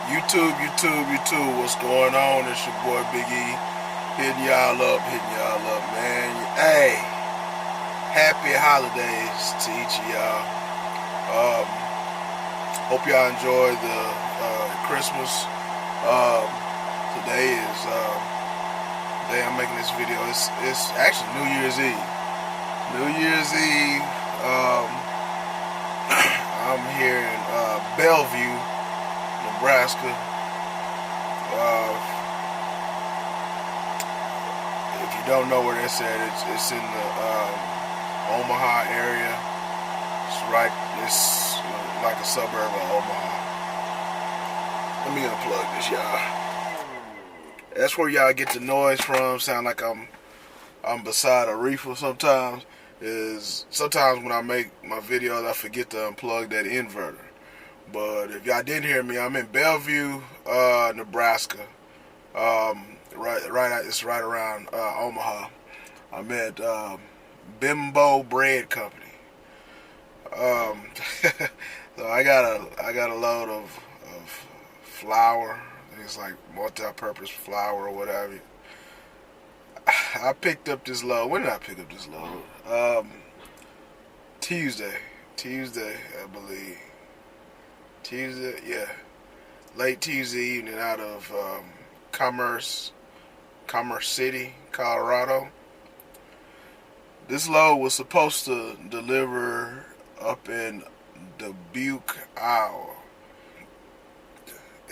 YouTube, what's going on? It's your boy Big E, hitting y'all up, man. Hey, happy holidays to each of y'all. Um, Hope y'all enjoy the Christmas. Um, Today is day I'm making this video. It's actually New Year's Eve. New Year's Eve. I'm here in Bellevue, Nebraska. If you don't know where that's at, it's in the Omaha area. It's like a suburb of Omaha. Let me unplug this, y'all. That's where y'all get the noise from. Sound like I'm beside a reefer sometimes. Sometimes when I make my videos, I forget to unplug that inverter. But if y'all didn't hear me, I'm in Bellevue, Nebraska. It's right around Omaha. I'm at Bimbo Bread Company. So I got a load of flour. I think it's like multi-purpose flour or whatever. I picked up this load. When did I pick up this load? Tuesday, I believe. Tuesday, yeah, late Tuesday evening out of Commerce City, Colorado. This load was supposed to deliver up in Dubuque, Iowa,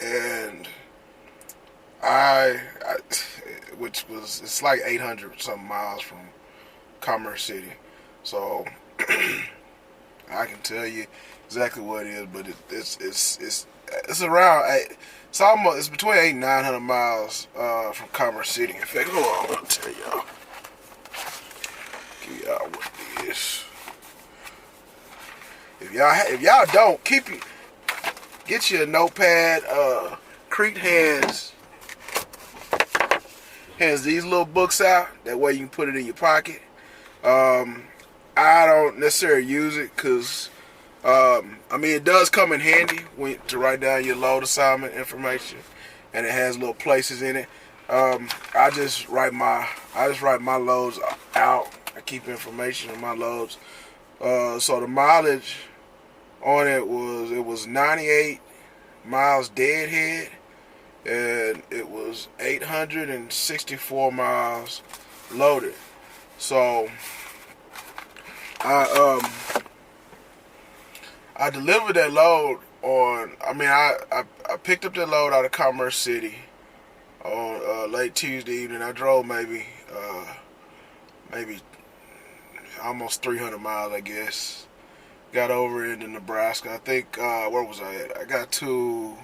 and it's like 800 something miles from Commerce City, so I can tell you exactly what it is, but it's around it's between 800 and 900 miles from Commerce City. In fact, hold on, I'll tell y'all. Give y'all what it is. If y'all don't get you a notepad. Crete has these little books out. That way you can put it in your pocket. I don't necessarily use it because it does come in handy to write down your load assignment information, and it has little places in it. I just write my loads out. I keep information on my loads. So the mileage on it was 98 miles deadhead, and it was 864 miles loaded. So I delivered that load on. I picked up that load out of Commerce City on late Tuesday evening. I drove maybe almost 300 miles, I guess. Got over into Nebraska. I think where was I at? I got to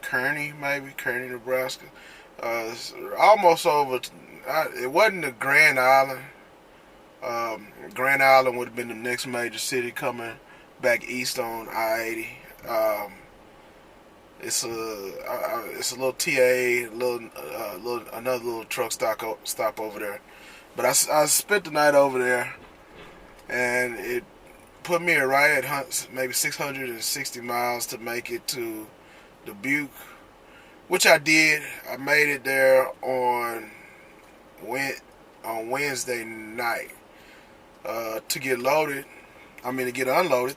Kearney, Nebraska. Almost over. It wasn't the Grand Island. Grand Island would have been the next major city coming back east on I-80. It's a little TA, another little truck stop over there. But I spent the night over there, and it put me right at maybe 660 miles to make it to Dubuque, which I did. I made it there on Wednesday night to get unloaded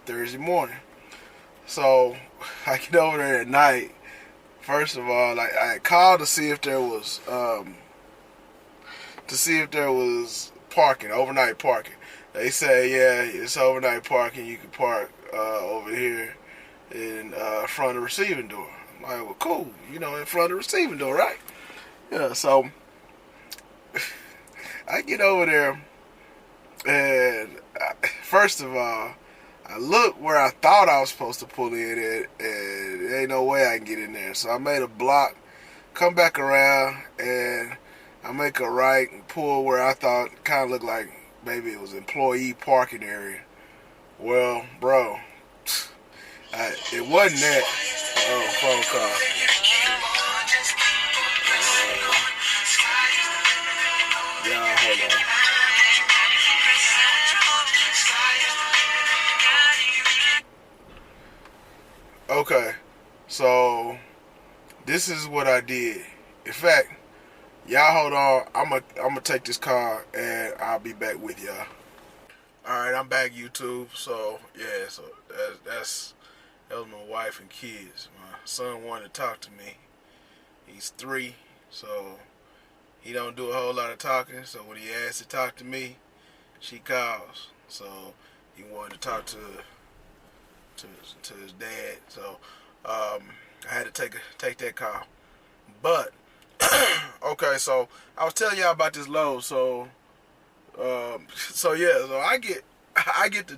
Thursday morning. So I get over there at night. First of all, I called to see if there was parking, overnight parking. They say, yeah, it's overnight parking. You can park over here in front of the receiving door. I'm like, well, cool. In front of the receiving door, right? Yeah. So I get over there, and first of all, I look where I thought I was supposed to pull in at, and there ain't no way I can get in there. So I made a block, come back around, and I make a right and pull where I thought kind of looked like maybe it was employee parking area. Well, bro, it wasn't that. Phone call. Yeah, hold on. Okay, so this is what I did. In fact, y'all hold on. I'm gonna take this car and I'll be back with y'all. All right, I'm back, YouTube. So yeah, so that was my wife and kids. My son wanted to talk to me. He's 3, so he don't do a whole lot of talking. So when he asks to talk to me, she calls. So he wanted to talk to his dad. So I had to take that call. But okay, so I was telling y'all about this load. So yeah, so I get the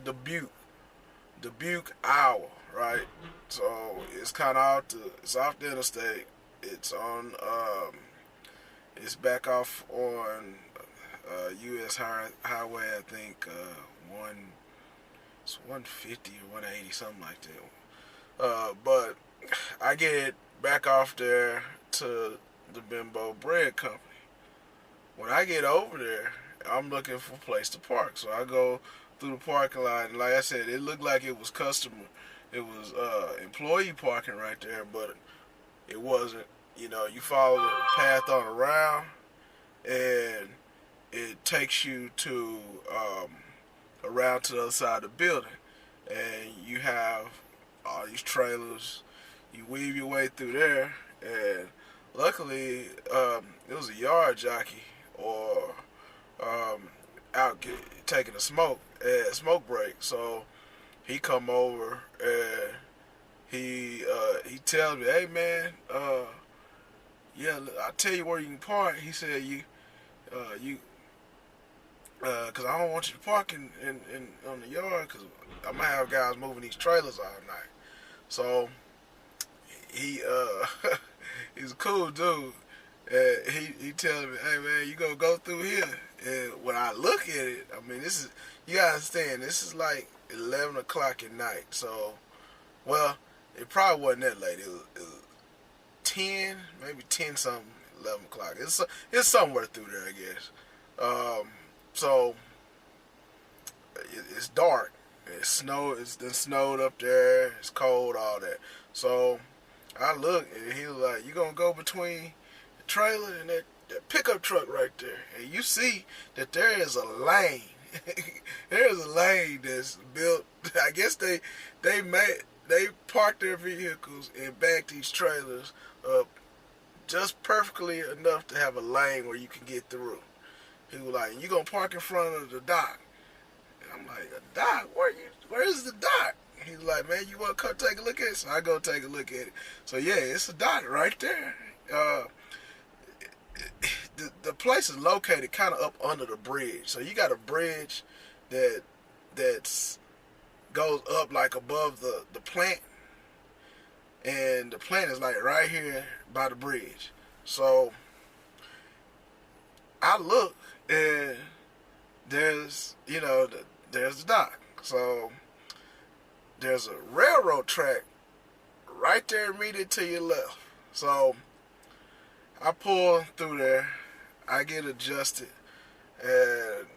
Dubuque, Iowa, right? So it's kind of it's off the interstate. It's on it's back off on U.S. highway. I think it's 150 or 180, something like that. But I get it back off there to the Bimbo Bread Company. When I get over there, I'm looking for a place to park. So I go through the parking lot, and like I said, it looked like it was it was employee parking right there, but it wasn't. You know, you follow the path on around, and it takes you to around to the other side of the building, and you have all these trailers. You weave your way through there, and luckily it was a yard jockey or out taking a smoke break. So he come over and he tells me, "Hey man, yeah, I'll tell you where you can park." He said, cause I don't want you to park in on the yard, cause I'm gonna have guys moving these trailers all night. So he he's a cool dude. He tells me, "Hey man, you gonna go through here?" And when I look at it, I mean, you gotta understand, this is like 11 o'clock at night. So, well, it probably wasn't that late. It was 10, maybe 10 something, 11 o'clock. It's somewhere through there, I guess. So it's dark. It's been snowed up there. It's cold, all that. So I look, and he was like, "You gonna go between the trailer and that pickup truck right there?" And you see that there is a lane. There is a lane that's built. I guess they parked their vehicles and backed these trailers up just perfectly enough to have a lane where you can get through. He was like, "You gonna park in front of the dock?" And I'm like, "A dock? Where is the dock?" He's like, "Man, you want to come take a look at it?" So I go take a look at it. So yeah, it's a dock right there. The place is located kind of up under the bridge. So you got a bridge that's goes up like above the plant, and the plant is like right here by the bridge. So I look, and there's the dock. So there's a railroad track right there immediately to your left. So I pull through there, I get adjusted, and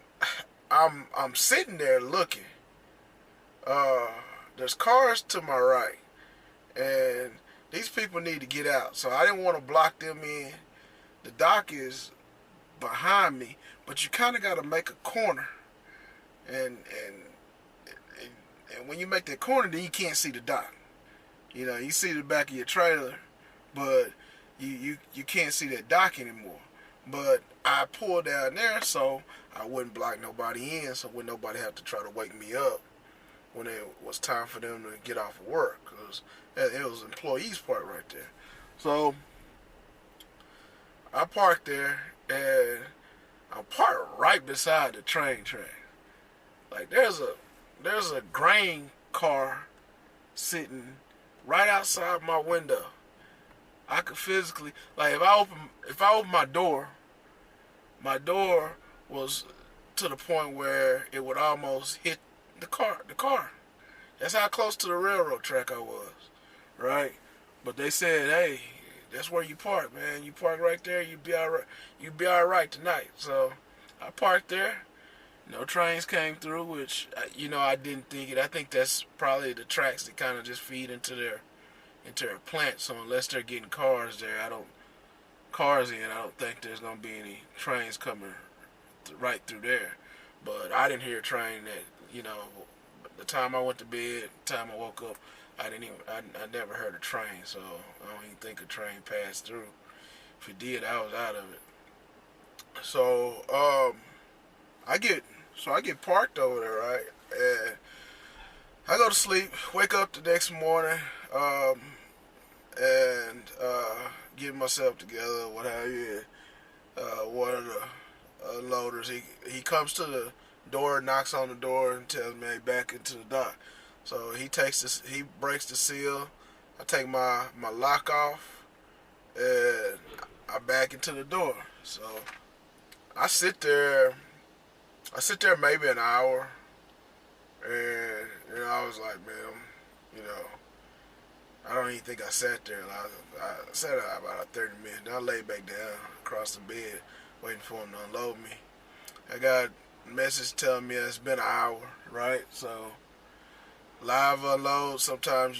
I'm sitting there looking. There's cars to my right, and these people need to get out. So I didn't want to block them in. The dock is behind me, but you kind of got to make a corner, and when you make that corner, then you can't see the dock. You know, you see the back of your trailer, but you can't see that dock anymore. But I pulled down there so I wouldn't block nobody in, so wouldn't nobody have to try to wake me up when it was time for them to get off of work, because it was employees parked right there. So I parked there, and I'm parked right beside the train track. Like there's a grain car sitting right outside my window. I could physically, like, if I open my door was to the point where it would almost hit the car. That's how close to the railroad track I was, right? But they said, "Hey, that's where you park, man. You park right there, you be all right. You be all right tonight." So I parked there. No trains came through, which I didn't think it. I think that's probably the tracks that kind of just feed into there. into their plant. So unless they're getting cars in, I don't think there's gonna be any trains coming right through there. But I didn't hear a train that, the time I went to bed, the time I woke up, I never heard a train. So I don't even think a train passed through. If it did, I was out of it. So I get parked over there, right? And I go to sleep, wake up the next morning, and get myself together, what have you. One of the loaders, he comes to the door, knocks on the door, and tells me, "Hey, back into the dock." So he breaks the seal. I take my lock off, and I back into the door. So I sit there maybe an hour, and I was like, man, I don't even think I sat there. I sat there about 30 minutes. Then I laid back down across the bed, waiting for him to unload me. I got a message telling me it's been an hour, right? So live unload, sometimes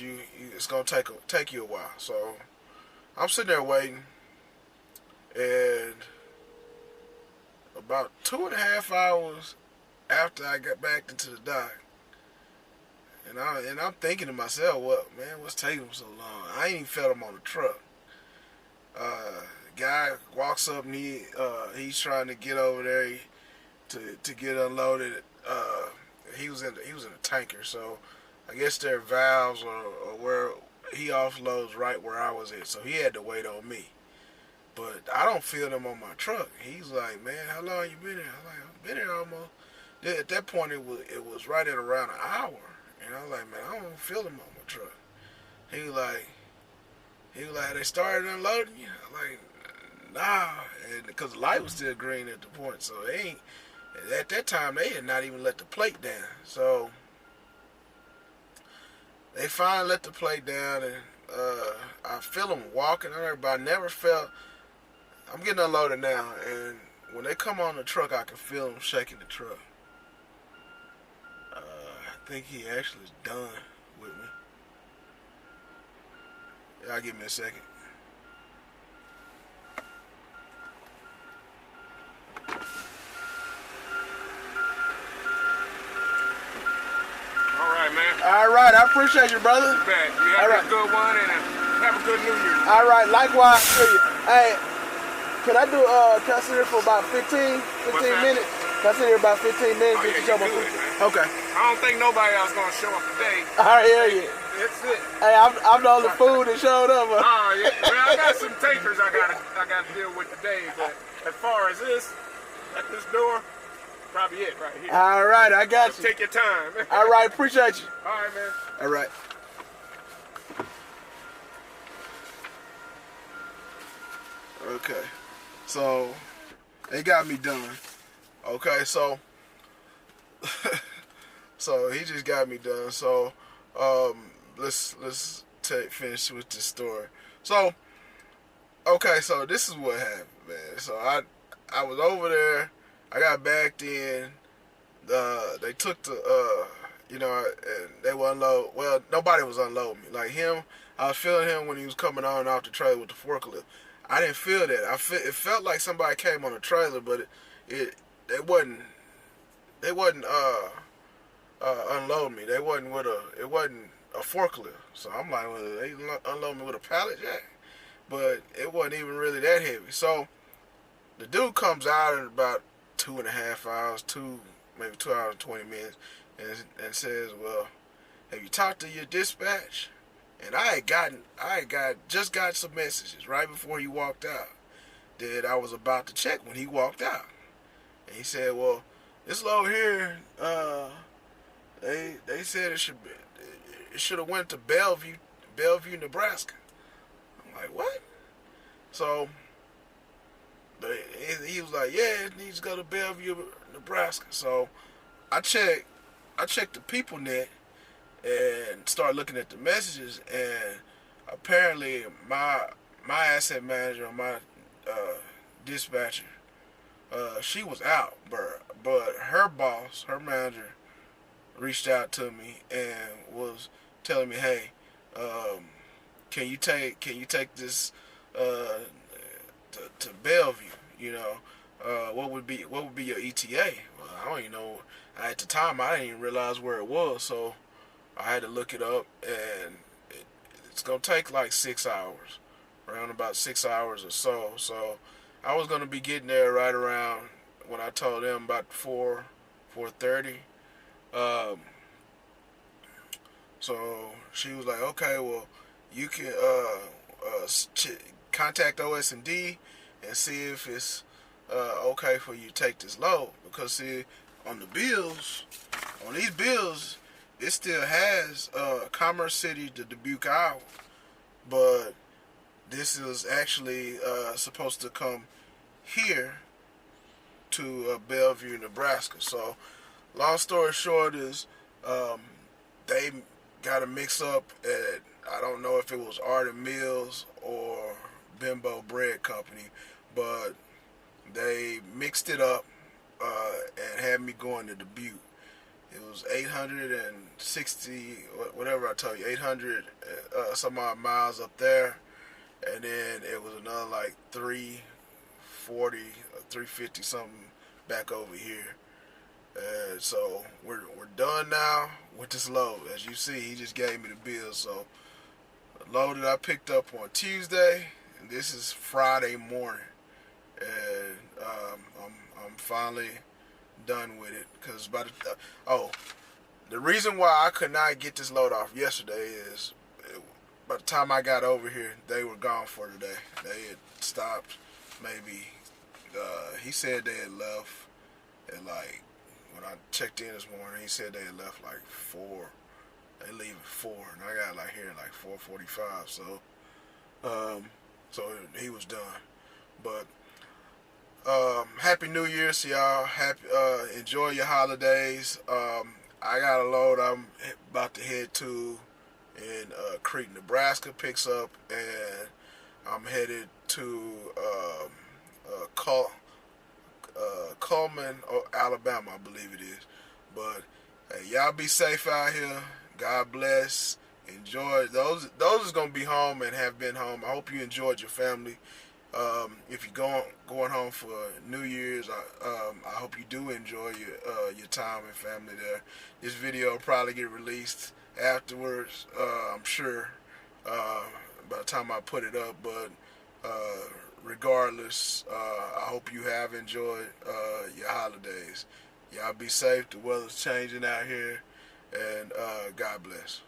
it's gonna take you a while. So I'm sitting there waiting, and about 2.5 hours after I got back into the dock, and I'm thinking to myself, what's taking him so long? I ain't even felt him on the truck. Guy walks up and he's trying to get over there to get unloaded. He was in a tanker, so I guess their valves or where he offloads right where I was at, so he had to wait on me. But I don't feel him on my truck. He's like, "Man, how long you been here?" I'm like, "I've been here almost." At that point, it was right at around an hour, and I was like, "Man, I don't feel him on my truck." He was like, "They started unloading you?" I'm like, "Nah," and because the light was still green at the point, so at that time they had not even let the plate down. So they finally let the plate down, and I feel them walking on there, but I never felt. I'm getting unloaded now, and when they come on the truck, I can feel them shaking the truck. I think he actually is done with me. Y'all give me a second. All right, man. All right, I appreciate you, brother. You bet. You have a good one, and have a good New Year. All right, likewise to you. Hey, can I sit here for about 15 minutes? Can I sit here about 15 minutes? Oh, yeah, you do it, man. Okay. I don't think nobody else gonna show up today. I hear you. That's it. Hey, I'm the only food that showed up. Oh yeah. Well, I got some tankers I gotta deal with today, but as far as this, at this door, probably it right here. All right, I got you. Take your time. All right, appreciate you. All right, man. All right. Okay. So they got me done. Okay, so so he just got me done. So let's finish with this story. So okay, so this is what happened, man. So I was over there. I got backed in. They took the and they were unload. Well, nobody was unloading me. Like him, I was feeling him when he was coming on and off the trailer with the forklift. I didn't feel that. It felt like somebody came on the trailer, but they wasn't unloading me. It wasn't a forklift. So I'm like, well, they unload me with a pallet jack, but it wasn't even really that heavy. So the dude comes out in about 2.5 hours, maybe 2 hours and 20 minutes, and says, "Well, have you talked to your dispatch?" And I just got some messages right before he walked out that I was about to check when he walked out. And he said, "Well, this load here, they said it should have went to Bellevue, Nebraska." I'm like, "What?" So he was like, "Yeah, it needs to go to Bellevue, Nebraska." So I checked the PeopleNet and start looking at the messages, and apparently my asset manager, my dispatcher, she was out, but her boss, her manager, reached out to me and was telling me, "Hey, can you take this to Bellevue? You know, what would be your ETA? Well, I don't even know. At the time, I didn't even realize where it was, so I had to look it up, and it's gonna take like 6 hours, around about 6 hours or so. So I was gonna be getting there right around when I told them about 4:30. Um, so she was like, okay, well, you can contact OS&D and see if it's okay for you to take this load, because see, on these bills, it still has Commerce City to Dubuque, Iowa, but this is actually supposed to come here to Bellevue, Nebraska. So, long story short is they got a mix up at, I don't know if it was Arden Mills or Bimbo Bread Company, but they mixed it up and had me going to Dubuque. It was 860, whatever I told you, 800 some odd miles up there, and then it was another like 340 or 350 something back over here. So we're done now with this load. As you see, he just gave me the bill. So the load that I picked up on Tuesday, and this is Friday morning, and I'm finally done with it, because the reason why I could not get this load off yesterday is by the time I got over here, they were gone for the day. They had stopped maybe. He said they had left at like, when I checked in this morning, he said they had left like 4. They leave at 4, and I got like here at like 4:45. So he was done. But Happy New Year to y'all. Enjoy your holidays. I got a load I'm about to head to in Crete, Nebraska, picks up, and I'm headed to Cullman, Alabama, I believe it is. But hey, y'all be safe out here. God bless. Enjoy. Those is gonna be home and have been home. I hope you enjoyed your family. If you're going home for New Year's, I hope you do enjoy your time and family there. This video will probably get released afterwards, I'm sure, by the time I put it up. But regardless, I hope you have enjoyed your holidays. Y'all be safe. The weather's changing out here, and God bless.